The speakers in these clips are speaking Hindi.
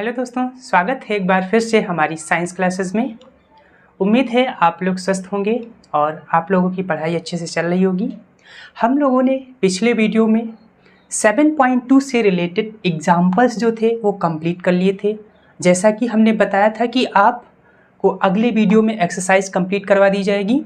हेलो दोस्तों, स्वागत है एक बार फिर से हमारी साइंस क्लासेस में। उम्मीद है आप लोग स्वस्थ होंगे और आप लोगों की पढ़ाई अच्छे से चल रही होगी। हम लोगों ने पिछले वीडियो में 7.2 से रिलेटेड एग्जाम्पल्स जो थे वो कंप्लीट कर लिए थे। जैसा कि हमने बताया था कि आपको अगले वीडियो में एक्सरसाइज कंप्लीट करवा दी जाएगी,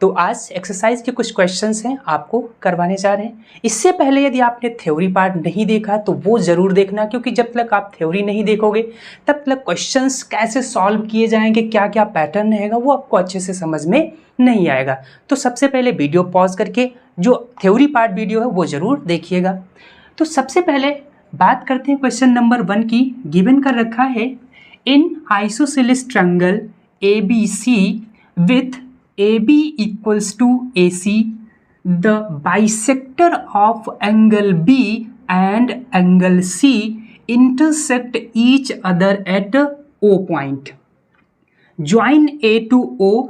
तो आज एक्सरसाइज के कुछ क्वेश्चंस हैं आपको करवाने जा रहे हैं। इससे पहले यदि आपने थ्योरी पार्ट नहीं देखा तो वो ज़रूर देखना, क्योंकि जब तक आप थ्योरी नहीं देखोगे तब तक क्वेश्चंस कैसे सॉल्व किए जाएंगे, क्या क्या पैटर्न रहेगा, वो आपको अच्छे से समझ में नहीं आएगा। तो सबसे पहले वीडियो पॉज करके जो थ्योरी पार्ट वीडियो है वो ज़रूर देखिएगा। तो सबसे पहले बात करते हैं क्वेश्चन नंबर 1 की। गिवन कर रखा है in isosceles triangle ABC with AB equals to AC, the bisector of angle B and angle C intersect each other at O point. Join A to O.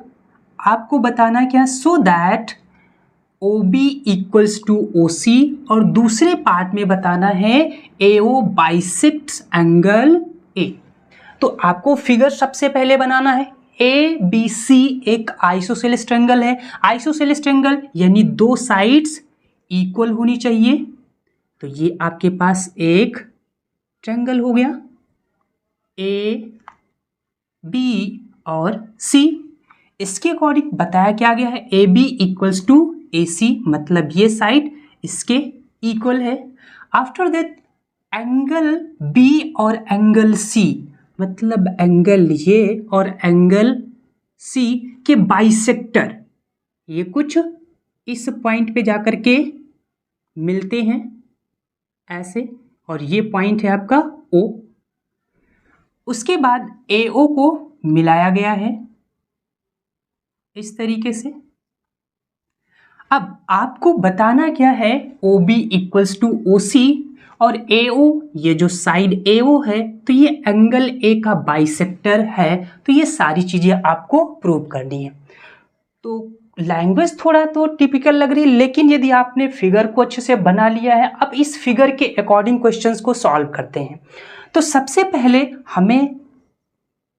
आपको बताना क्या, so that OB equals to OC, और दूसरे पार्ट में बताना है AO bisects angle A। तो आपको फिगर सबसे पहले बनाना है। ABC एक आइसोसेलेस ट्रायंगल है। आइसोसेलेस ट्रायंगल यानी दो साइड्स इक्वल होनी चाहिए। तो ये आपके पास एक ट्रायंगल हो गया A, B और C। इसके अकॉर्डिंग बताया क्या गया है, AB इक्वल्स टू AC, मतलब ये साइड इसके इक्वल है। आफ्टर दैट एंगल B और एंगल C, मतलब एंगल ये और एंगल C के बाइसेक्टर, ये कुछ इस पॉइंट पे जाकर के मिलते हैं ऐसे, और ये पॉइंट है आपका O। उसके बाद AO को मिलाया गया है इस तरीके से। अब आपको बताना क्या है, OB इक्वल्स टू OC और AO, ये जो साइड AO है तो ये एंगल A का बाइसेक्टर है। तो ये सारी चीजें आपको प्रूव करनी है। तो लैंग्वेज थोड़ा तो टिपिकल लग रही है, लेकिन यदि आपने फिगर को अच्छे से बना लिया है, अब इस फिगर के अकॉर्डिंग क्वेश्चंस को सॉल्व करते हैं। तो सबसे पहले हमें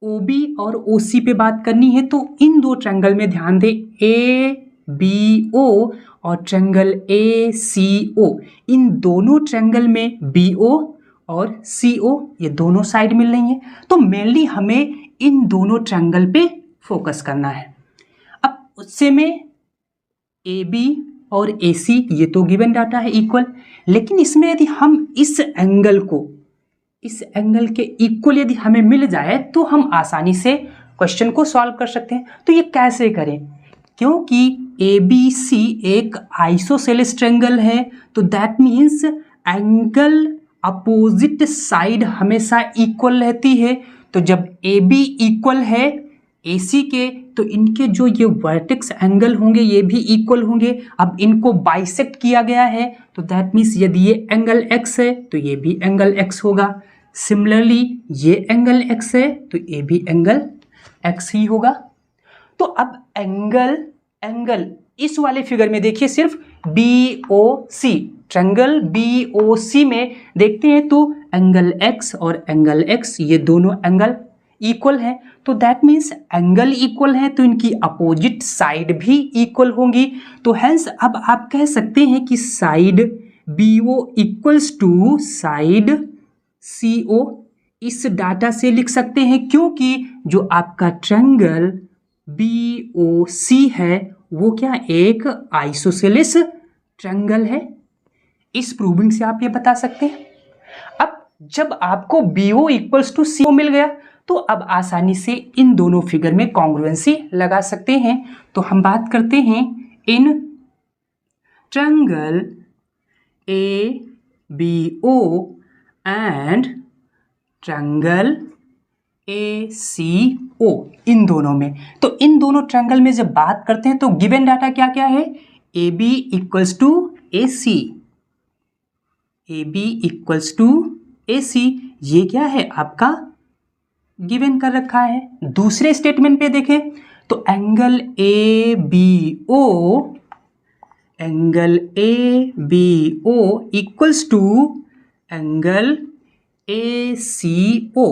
OB और OC पे बात करनी है। तो इन दो ट्रायंगल में ध्यान दें, ABO और ट्रायंगल ACO, इन दोनों ट्रायंगल में BO और CO ये दोनों साइड मिल रही हैं। तो मेनली हमें इन दोनों ट्रायंगल पे फोकस करना है। अब उससे में AB और AC ये तो गिवन डाटा है इक्वल, लेकिन इसमें यदि हम इस एंगल के इक्वल यदि हमें मिल जाए तो हम आसानी से क्वेश्चन को सॉल्व कर सकते हैं। तो ये कैसे करें, क्योंकि ABC एक आइसोसेलेस ट्रायंगल है, तो that means angle opposite side हमेशा इक्वल रहती है। तो जब AB इक्वल है AC के, तो इनके जो ये वर्टेक्स एंगल होंगे ये भी इक्वल होंगे। अब इनको बाइसेक्ट किया गया है, तो दैट मीन्स यदि ये एंगल X है तो ये भी एंगल X होगा। सिमिलरली ये एंगल X है तो ये भी एंगल X ही होगा। तो अब एंगल इस वाले फिगर में देखिए, सिर्फ BOC, ट्रायंगल BOC में देखते हैं तो एंगल X और एंगल X ये दोनों एंगल इक्वल है। तो दैट मीन्स एंगल इक्वल है तो इनकी अपोजिट साइड भी इक्वल होंगी। तो हेंस अब आप कह सकते हैं कि side BO equals to side CO। इस डाटा से लिख सकते हैं, क्योंकि जो आपका ट्रायंगल BOC है वो क्या, एक आइसोसेलेस ट्रायंगल है। इस प्रूविंग से आप ये बता सकते हैं। अब जब आपको BO इक्वल्स टू CO मिल गया तो अब आसानी से इन दोनों फिगर में कॉन्ग्रुएंसी लगा सकते हैं। तो हम बात करते हैं in triangle ABO and triangle ACO, इन दोनों में। तो इन दोनों ट्रायंगल में जब बात करते हैं तो गिवन डाटा क्या क्या है, AB equals to AC, AB equals to AC, ये क्या है आपका गिवन कर रखा है। दूसरे स्टेटमेंट पे देखें तो angle ABO equals to angle ACO,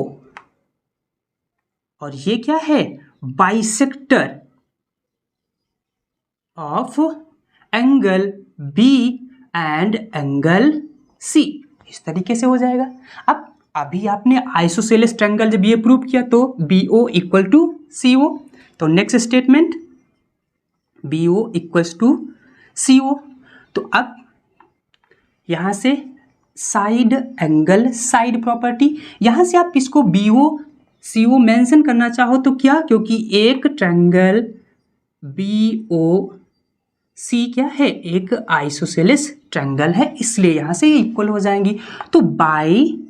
और ये क्या है, bisector of angle B and angle C। इस तरीके से हो जाएगा। अब अभी आपने आइसोसेलेस ट्रायंगल जब ये प्रूव किया तो BO इक्वल टू CO, तो next statement BO equals to CO। तो अब यहां से साइड एंगल साइड प्रॉपर्टी, यहां से आप इसको BO CO मेंशन करना चाहो तो क्या, क्योंकि एक ट्रायंगल BOC क्या है, एक आइसोसेलेस ट्रायंगल है, इसलिए यहां से इक्वल हो जाएंगी। तो by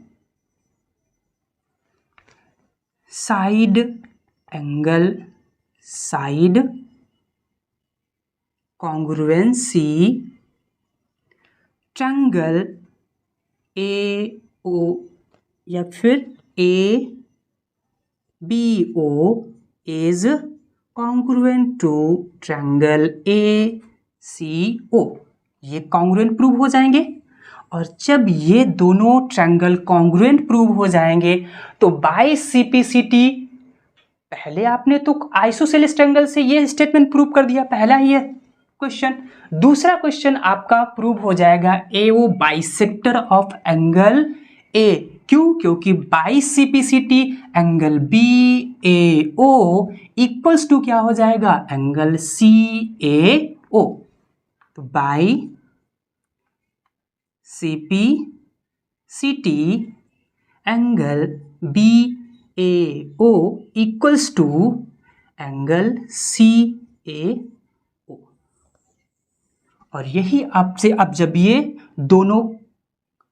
side angle side congruency triangle AO या फिर ABO is congruent to triangle ACO, ये कॉन्ग्रुएंट प्रूव हो जाएंगे। और जब ये दोनों ट्रायंगल कॉन्ग्रुएंट प्रूव हो जाएंगे तो बाय CPCT, पहले आपने तो आइसोसेलेस ट्रायंगल से ये स्टेटमेंट प्रूव कर दिया, पहला ही है क्वेश्चन। दूसरा क्वेश्चन आपका प्रूव हो जाएगा AO bisector of angle A, क्यों, क्योंकि by CPCT angle BAO equals to क्या हो जाएगा, एंगल CAO। तो by CPCT angle BAO equals to angle CAO। और यही आपसे, अब जब ये दोनों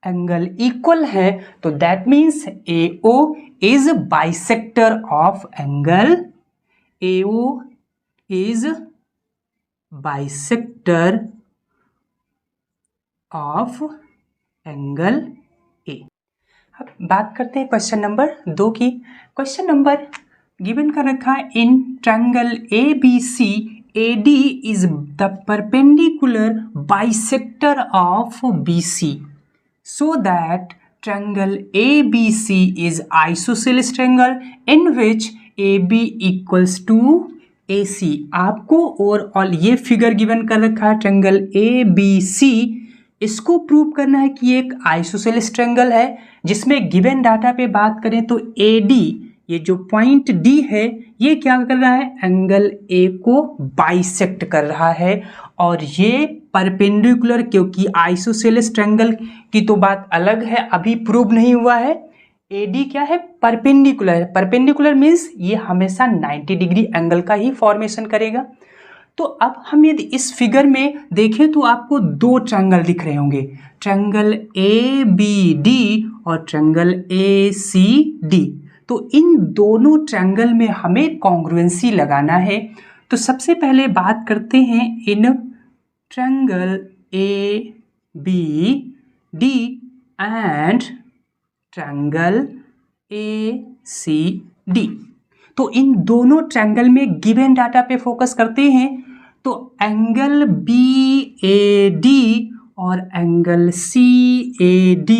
एंगल इक्वल है तो that means AO is bisector of angle, AO is bisector of angle A। अब बात करते हैं क्वेश्चन नंबर 2 की। क्वेश्चन नंबर गिवन कर रखा है, in triangle ABC AD is the perpendicular bisector of BC so that triangle ABC is isosceles triangle in which AB equals to AC। आपको ओवरऑल ये फिगर गिवन कर रखा है ट्रायंगल ABC, इसको प्रूव करना है कि एक आइसोसेलेस ट्रायंगल है, जिसमें गिवन डाटा पे बात करें तो AD, ये जो पॉइंट D है, ये क्या कर रहा है, एंगल A को बाइसेक्ट कर रहा है, और ये परपेंडिकुलर, क्योंकि आइसोसेलेस ट्रायंगल की तो बात अलग है, अभी प्रूव नहीं हुआ है। AD क्या है, परपेंडिकुलर है। परपेंडिकुलर मीन्स ये हमेशा 90 डिग्री एंगल का ही फॉर्मेशन करेगा। तो अब हम यदि इस फिगर में देखें तो आपको दो ट्रायंगल दिख रहे होंगे, ट्रायंगल ABD और ट्रायंगल ACD। तो इन दोनों ट्रायंगल में हमें कॉन्ग्रुएंसी लगाना है। तो सबसे पहले बात करते हैं in triangle ABD and triangle ACD। तो इन दोनों ट्रायंगल में गिवन डाटा पे फोकस करते हैं। तो एंगल BAD और एंगल CAD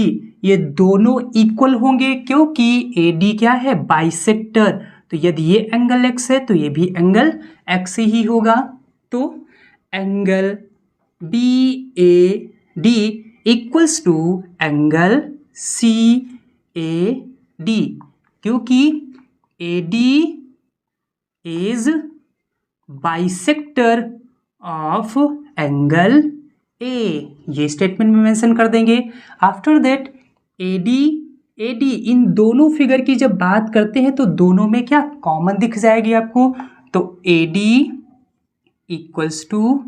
ये दोनों इक्वल होंगे, क्योंकि AD क्या है, बाइसेक्टर। तो यदि ये एंगल X है तो ये भी एंगल X ही होगा। तो angle BAD equals to angle CAD, क्योंकि AD is bisector of angle A, ये स्टेटमेंट में मेंशन कर देंगे। आफ्टर दैट AD इन दोनों फिगर की जब बात करते हैं तो दोनों में क्या कॉमन दिख जाएगी आपको। तो AD equals to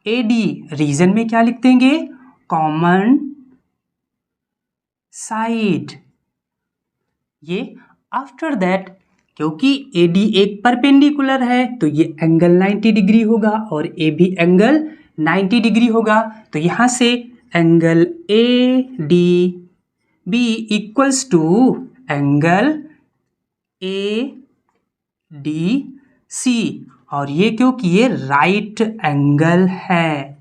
AD, reason में क्या लिख देंगे, कॉमन साइड। ये आफ्टर दैट, क्योंकि AD एक परपेंडिकुलर है तो ये एंगल 90 डिग्री होगा और A भी एंगल 90 डिग्री होगा। तो यहां से angle ADB equals to angle ADC, और ये क्योंकि ये राइट एंगल है।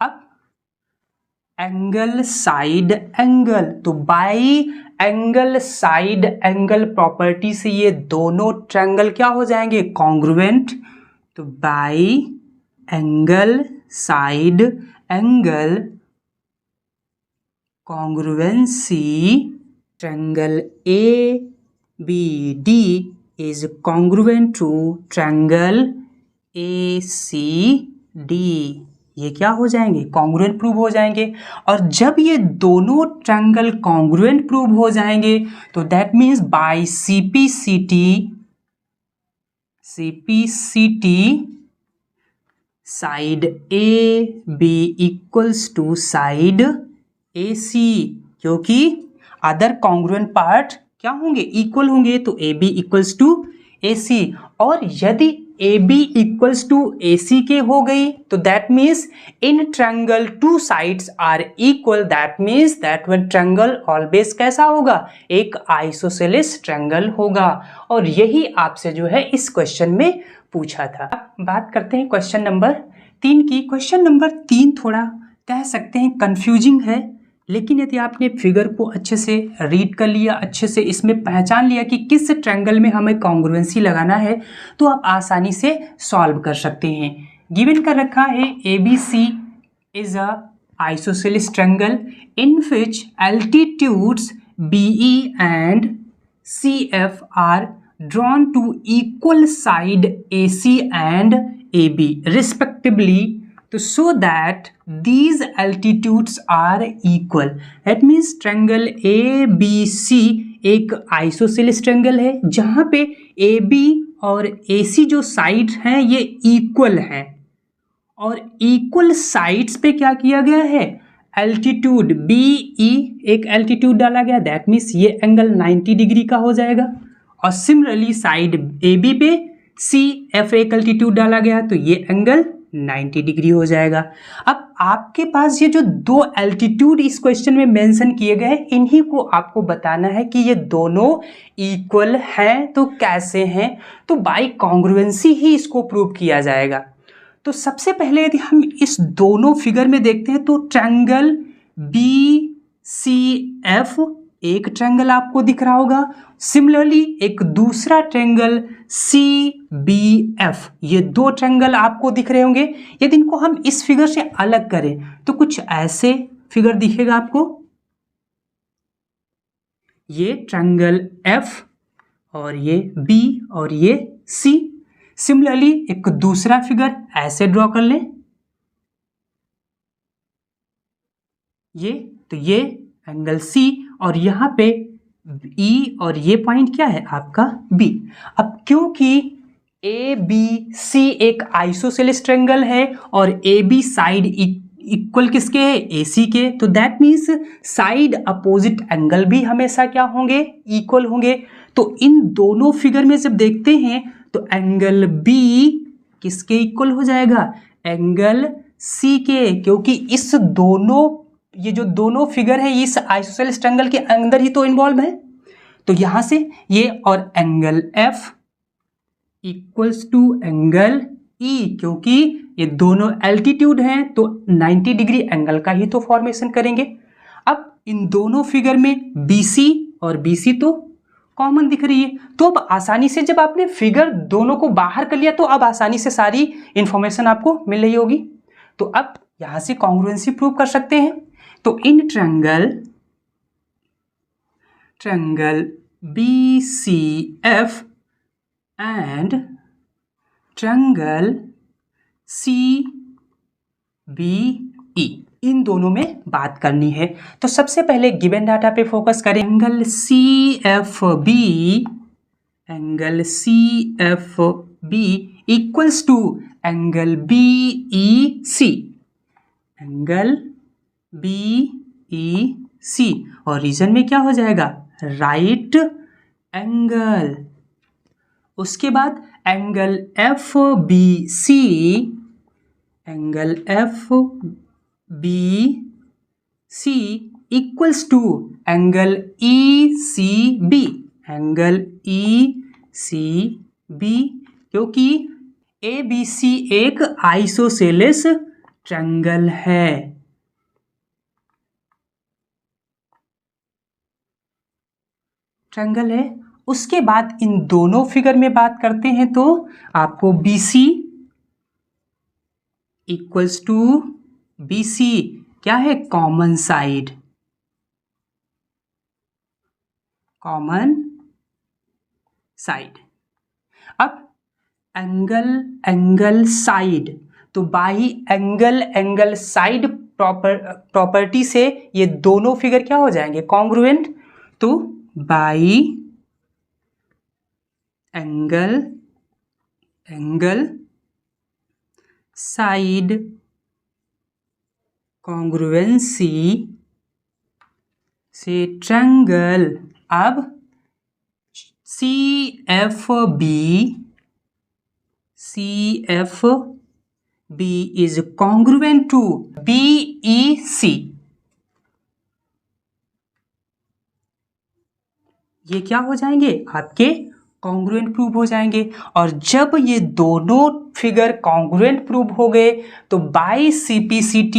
अब एंगल साइड एंगल, तो by angle side angle property से ये दोनों ट्रायंगल क्या हो जाएंगे, कॉन्ग्रुएंट। तो by angle side angle congruency triangle ABD is congruent to triangle ACD, ये क्या हो जाएंगे, कॉन्ग्रुएंट प्रूव हो जाएंगे। और जब ये दोनों ट्रायंगल कॉन्ग्रुएंट प्रूव हो जाएंगे तो that means by CPCT side AB equals to side AC, क्योंकि अदर कॉन्ग्रुएंट पार्ट क्या होंगे, इक्वल होंगे, तो AB इक्वल्स टू AC। और यदि AB इक्वल्स टू AC के हो गई तो that means in triangle two sides are equal, that means that one triangle always कैसा होगा, एक आइसोसेलेस ट्रायंगल होगा। और यही आपसे जो है इस क्वेश्चन में पूछा था। बात करते हैं क्वेश्चन नंबर 3 की। क्वेश्चन नंबर 3 थोड़ा कह सकते हैं कंफ्यूजिंग है, लेकिन यदि आपने फिगर को अच्छे से रीड कर लिया, अच्छे से इसमें पहचान लिया कि किस ट्रायंगल में हमें कॉन्ग्रुएंसी लगाना है, तो आप आसानी से सॉल्व कर सकते हैं। गिवन कर रखा है ABC is a isosceles triangle in which altitudes BE and CF are drawn to equal side AC and AB respectively, तो so that these altitudes are equal, that means triangle ABC एक आइसोसेलेस ट्रायंगल है जहां पे AB और AC जो साइड हैं ये इक्वल हैं, और इक्वल साइड्स पे क्या किया गया है, एल्टीट्यूड BE एक एल्टीट्यूड डाला गया, दैट मीन्स ये एंगल 90 डिग्री का हो जाएगा। और सिमिलरली साइड AB पे CF एक एल्टीट्यूड डाला गया तो ये एंगल 90 डिग्री हो जाएगा। अब आपके पास ये जो दो एल्टीट्यूड इस क्वेश्चन में मेंशन किए गए हैं, इन्हीं को आपको बताना है कि ये दोनों इक्वल हैं। तो कैसे हैं, तो बाय कॉन्ग्रुएंसी ही इसको प्रूव किया जाएगा। तो सबसे पहले यदि हम इस दोनों फिगर में देखते हैं तो ट्रायंगल BCF एक ट्रायंगल आपको दिख रहा होगा, सिमिलरली एक दूसरा ट्रायंगल CBF, ये दो ट्रायंगल आपको दिख रहे होंगे। यदि इनको हम इस फिगर से अलग करें तो कुछ ऐसे फिगर दिखेगा आपको, ये ट्रायंगल F और ये B और ये C। सिमिलरली एक दूसरा फिगर ऐसे ड्रॉ कर लें, ये एंगल C और यहाँ पे E और ये पॉइंट क्या है आपका B। अब क्योंकि ABC एक आइसोसेलेस ट्रायंगल है और AB साइड इक्वल किसके है, AC के, तो that means side opposite angle भी हमेशा क्या होंगे, इक्वल होंगे। तो इन दोनों फिगर में जब देखते हैं तो एंगल B किसके इक्वल हो जाएगा, एंगल C के, क्योंकि इस दोनों ये जो दोनों फिगर है इस आइसोसेलेस ट्रायंगल के अंदर ही तो इन्वॉल्व है। तो यहां से ये और angle F equals to angle E, क्योंकि ये दोनों एल्टीट्यूड हैं तो 90 डिग्री एंगल का ही तो फॉर्मेशन करेंगे। अब इन दोनों फिगर में BC और BC तो कॉमन दिख रही है, तो अब आसानी से जब आपने फिगर दोनों को बाहर कर लिया तो अब आसानी से सारी इंफॉर्मेशन आपको मिल रही होगी। तो अब यहां से कॉन्ग्रुएंसी प्रूव कर सकते हैं। तो इन triangle BCF and triangle CBE, इन दोनों में बात करनी है। तो सबसे पहले गिवन डाटा पे फोकस करें। Angle CFB equals to angle BEC, angle BEC, और रीजन में क्या हो जाएगा, राइट एंगल। उसके बाद angle FBC equals to angle ECB, क्योंकि ABC एक आइसोसेलेस ट्रायंगल है। ट्रायंगल है। उसके बाद इन दोनों फिगर में बात करते हैं तो आपको BC इक्वल्स टू BC क्या है, कॉमन साइड, कॉमन साइड। अब एंगल साइड, तो बाई एंगल साइड प्रॉपर्टी से ये दोनों फिगर क्या हो जाएंगे, कॉन्ग्रुएंट। तो बाई एंगल साइड कॉन्ग्रुएंसी से ट्रायंगल, अब CFB is congruent to BEC, ये क्या हो जाएंगे, आपके कॉन्ग्रुएंट प्रूव हो जाएंगे। और जब ये दोनों फिगर कॉन्ग्रुएंट प्रूव हो गए तो बाई CPCT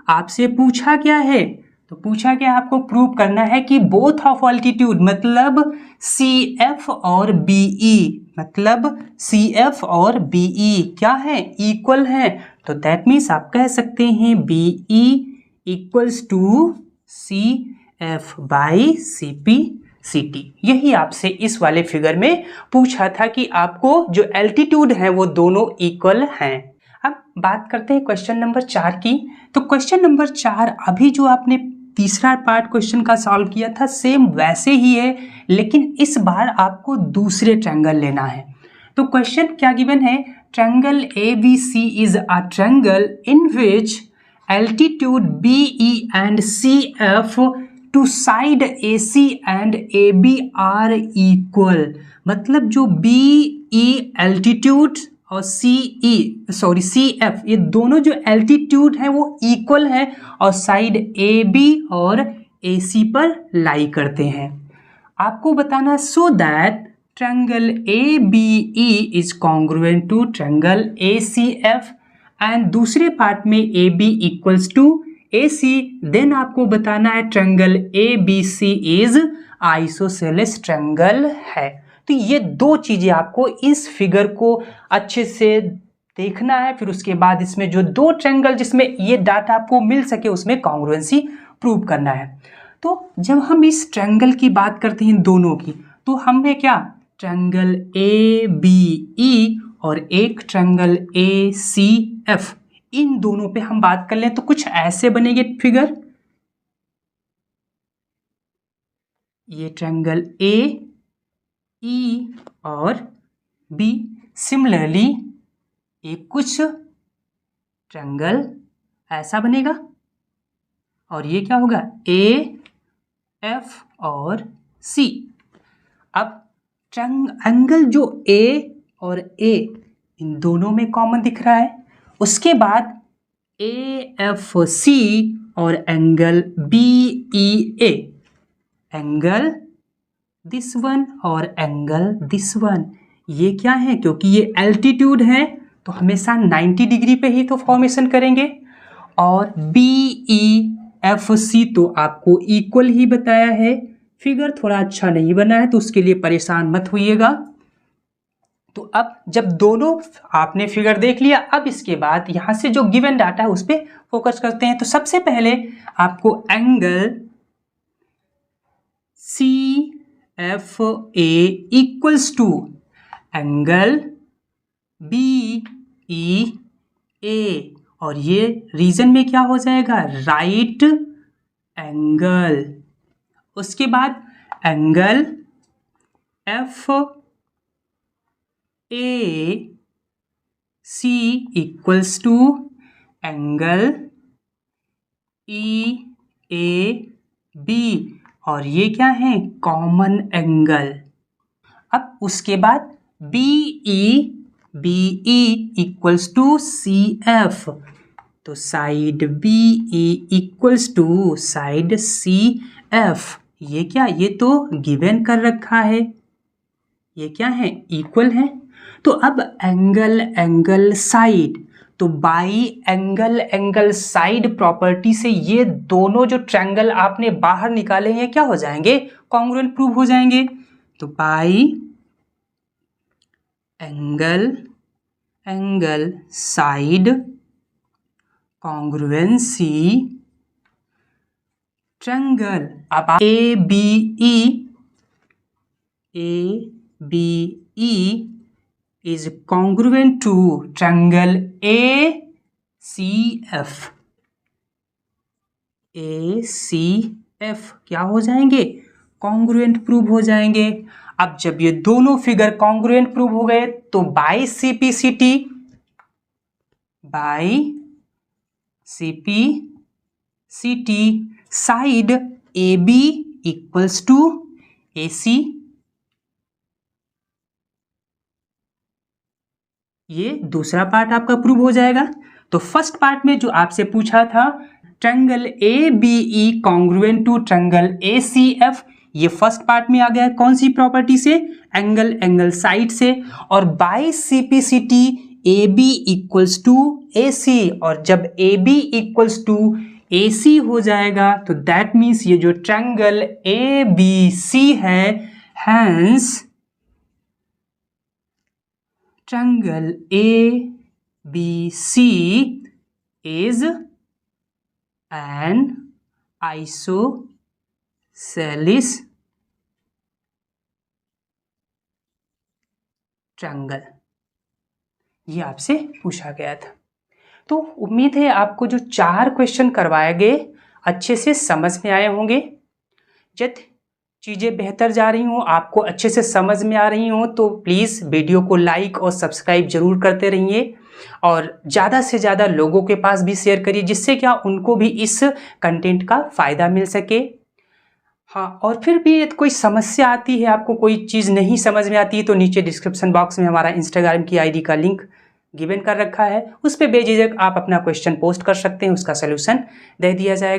आपसे पूछा क्या है, तो पूछा क्या, आपको प्रूव करना है कि बोथ ऑफ ऑल्टीट्यूड मतलब CF और BE, मतलब CF और BE क्या है, इक्वल है। तो दैट मीन्स आप कह सकते हैं BE equals to CF by CPCT। यही आपसे इस वाले फिगर में पूछा था कि आपको जो एल्टीट्यूड है वो दोनों इक्वल हैं। अब बात करते हैं क्वेश्चन नंबर 4 की। तो क्वेश्चन नंबर 4 अभी जो आपने तीसरा पार्ट क्वेश्चन का सॉल्व किया था सेम वैसे ही है, लेकिन इस बार आपको दूसरे ट्रायंगल लेना है। तो क्वेश्चन क्या गिवन है, triangle ABC is a triangle in which altitude BE and CF to side AC and AB are equal. मतलब जो BE एल्टीट्यूड और CF ये दोनों जो एल्टीट्यूड है वो इक्वल है और साइड AB और AC पर लाई करते हैं। आपको बताना so that triangle ABE is congruent to triangle ACF and दूसरे पार्ट में AB equals to AC। Then आपको बताना है triangle ABC is isosceles triangle है। तो ये दो चीजें आपको इस फिगर को अच्छे से देखना है, फिर उसके बाद इसमें जो दो ट्रायंगल जिसमें ये डाटा आपको मिल सके उसमें कॉन्ग्रुएंसी प्रूव करना है। तो जब हम इस ट्रायंगल की बात करते हैं दोनों की, तो हमें क्या, ट्रायंगल ABE और एक ट्रायंगल ACF, इन दोनों पे हम बात कर लें तो कुछ ऐसे बनेंगे फिगर। ये ट्रायंगल AE और B, सिमिलरली एक कुछ ट्रायंगल ऐसा बनेगा और ये क्या होगा, AF और C। अब ट्रायंगल जो A और A इन दोनों में कॉमन दिख रहा है, उसके बाद AFC और angle BEA, angle this one और एंगल दिस वन, ये क्या है, क्योंकि ये एल्टीट्यूड है तो हमेशा 90 डिग्री पे ही तो फॉर्मेशन करेंगे। और BEFC तो आपको इक्वल ही बताया है, फिगर थोड़ा अच्छा नहीं बना है तो उसके लिए परेशान मत होइएगा। तो अब जब दोनों आपने फिगर देख लिया, अब इसके बाद यहाँ से जो गिवन डाटा है उस पर फोकस करते हैं। तो सबसे पहले आपको angle CFA equals to angle BEA, और ये रीजन में क्या हो जाएगा, राइट एंगल। उसके बाद angle FAC equals to angle EAB, और ये क्या है, कॉमन एंगल। अब उसके बाद BE इक्वल्स टू CF, तो side BE equals to side CF, ये क्या, ये तो गिवन कर रखा है, ये क्या है, इक्वल है। तो अब एंगल साइड, तो by angle angle side property से ये दोनों जो ट्रायंगल आपने बाहर निकाले हैं क्या हो जाएंगे, कॉन्ग्रुएंट प्रूव हो जाएंगे। तो by angle angle side congruency triangle, अब A B E is congruent to triangle ACF क्या हो जाएंगे, कॉन्ग्रुएंट प्रूव हो जाएंगे। अब जब ये दोनों फिगर कॉन्ग्रुएंट प्रूव हो गए तो by CPCT side AB equals to AC, ये दूसरा पार्ट आपका प्रूव हो जाएगा। तो फर्स्ट पार्ट में जो आपसे पूछा था triangle ABE congruent to triangle ACF, ये फर्स्ट पार्ट में आ गया कौन सी प्रॉपर्टी से, एंगल एंगल साइड से, और by CPCT AB equals to AC, और जब AB इक्वल्स टू AC हो जाएगा तो दैट मीन्स ये जो ट्रायंगल ABC है, hence triangle ABC is an isosceles triangle, ये आपसे पूछा गया था। तो उम्मीद है आपको जो 4 क्वेश्चन करवाए गए अच्छे से समझ में आए होंगे। जब चीज़ें बेहतर जा रही हों, आपको अच्छे से समझ में आ रही हों, तो प्लीज़ वीडियो को लाइक और सब्सक्राइब जरूर करते रहिए और ज़्यादा से ज़्यादा लोगों के पास भी शेयर करिए, जिससे क्या उनको भी इस कंटेंट का फ़ायदा मिल सके। हाँ, और फिर भी कोई समस्या आती है, आपको कोई चीज़ नहीं समझ में आती है, तो नीचे डिस्क्रिप्शन बॉक्स में हमारा इंस्टाग्राम की ID का लिंक गिवन कर रखा है, उस पर बेझिझक आप अपना क्वेश्चन पोस्ट कर सकते हैं, उसका सलूशन दे दिया जाएगा।